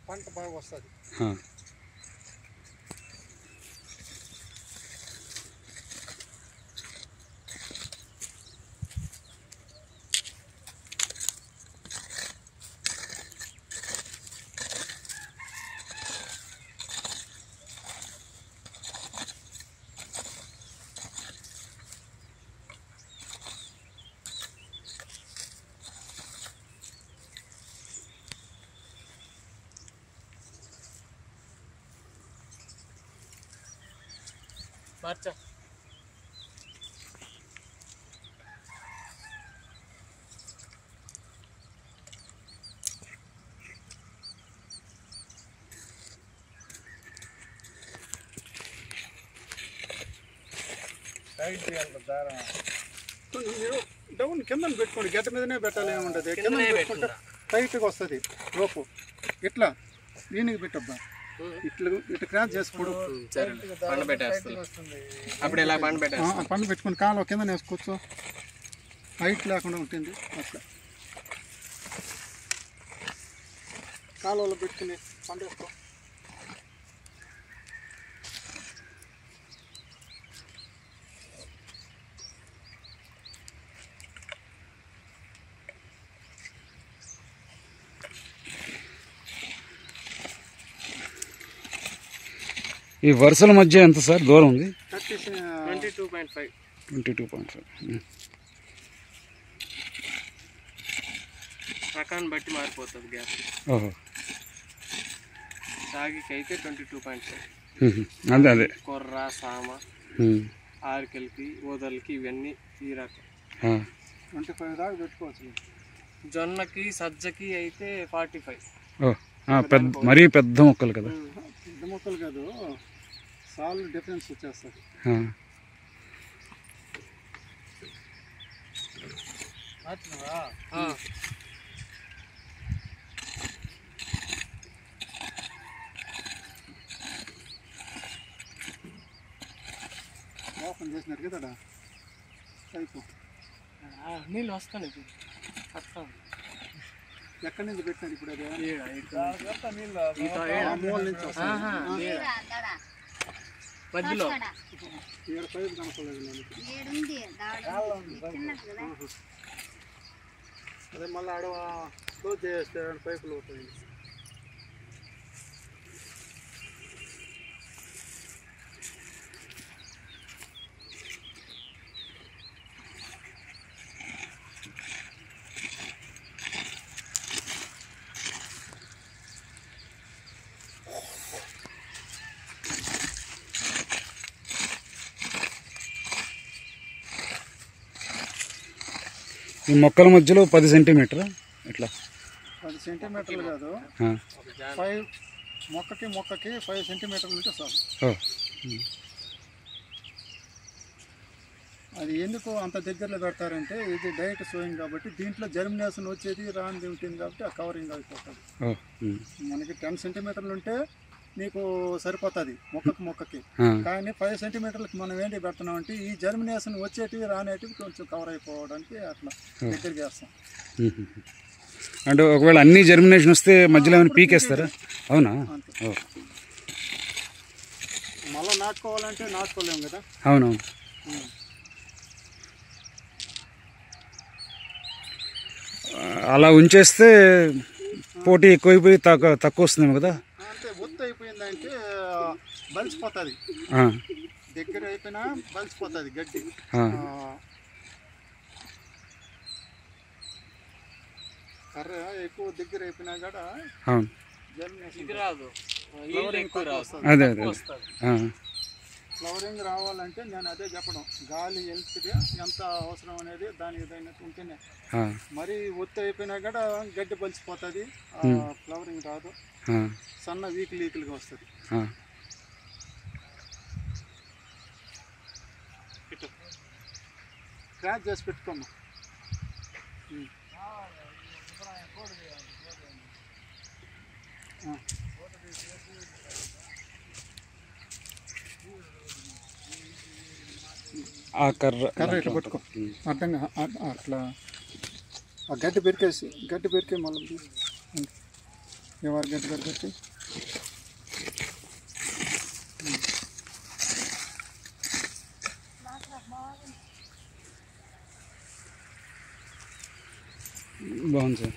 పంట బాగా వస్తుంది. మార్చా డౌన్ కింద పెట్టుకోండి, గట్ట మీదనే పెట్టాలి, ఏముంటుంది కింద పెట్టుకుంటే టైట్గా వస్తుంది రోపు. ఇట్లా దీనికి పెట్టబ్బా, ఇట్లా ఇట్లా క్రాస్ చేసుకోడు. పండు పెట్టుకుని కాలువ కింద వేసుకోవచ్చు, హైట్ లేకుండా ఉంటుంది. అట్లా కాలువలో పెట్టుకుని పండు వేసుకో. ఈ వరుసల మధ్య ఎంత సార్ దూరం ఉంది? 22.5. 22.5. రకాన్ని బట్టి మారిపోతుంది గ్యాప్. ఓహో, సాగికి అయితే 22.5. అదే అదే కొర్ర, సామ, ఆరికలకి, ఓదలకి ఇవన్నీ ఈ రకం 25 దాకా పెట్టుకోవచ్చు. జొన్నకి, సజ్జకి అయితే 45. పెద్ద, మరీ పెద్ద మొక్కలు కదా. పెద్ద మొక్కలు కాదు, సాల్ డిఫరెన్స్ వచ్చేస్తుంది. ఓపెన్ చేసినారు కదా పైపు, నీళ్ళు వస్తాను. ఎక్కడి నుంచి పెట్టినారు ఇప్పుడు? అది మధ్యలో పైపు కనపడలేదు. అదే మళ్ళీ అడవ క్లోజ్ చేస్తే పైపులు అవుతాయి. ఈ మొక్కల మధ్యలో 10 సెంటీమీటర్ ఇట్లా 10 సెంటీమీటర్లు కాదు, 5 మొక్కకి 5 సెంటీమీటర్లు ఉంటే చాలు. అది ఎందుకు అంత దగ్గరలో పెడతారంటే ఇది డైరెక్ట్ సోయింగ్ కాబట్టి దీంట్లో జర్మినేషన్ వచ్చేది రానిది ఉంటుంది కాబట్టి ఆ కవరింగ్ అయిపోతుంది. మనకి 10 సెంటీమీటర్లు ఉంటే నీకు సరిపోతుంది మొక్కకి. కానీ 5 సెంటీమీటర్లకి మనం ఏంటి పెడుతున్నాం అంటే ఈ జర్మినేషన్ వచ్చేటివి రానేటివి కొంచెం కవర్ అయిపోవడానికి అట్లా దగ్గర చేస్తాం. అంటే ఒకవేళ అన్ని జర్మినేషన్ వస్తే మధ్యలో ఏమైనా పీకేస్తారా? అవునా? మళ్ళీ నాటుకోవాలంటే నాటుకోలేము కదా. అవునవును. అలా ఉంచేస్తే పోటీ ఎక్కువైపోయి తక్కువ వస్తుందేమో కదా. అంటే ఒత్తు అయిపోయిందంటే బలిసిపోతుంది, దగ్గర అయిపోయినా బలిసిపోతుంది గడ్డి. కర్ర ఎక్కువ దగ్గర అయిపోయినా కూడా అదే ఫ్లవరింగ్ రావాలంటే నేను అదే చెప్పడం, గాలి వెళ్తే ఎంత అవసరం అనేది దానికి తగినట్టు ఉంటేనే. మరి ఒత్తి అయిపోయినా కూడా గడ్డి బలిసిపోతుంది, ఫ్లవరింగ్ రాదు, సన్న వీకులుగా వస్తుంది. క్రాచ్ చేసి పెట్టుకోమ్మా. ఆ కర్ర ఇట్లా పట్టుకో, అడ్డంగా అట్లా ఆ గడ్డి పెరికే మళ్ళీ ఎవరు గట్టి పెట్టి బాగుంది సార్.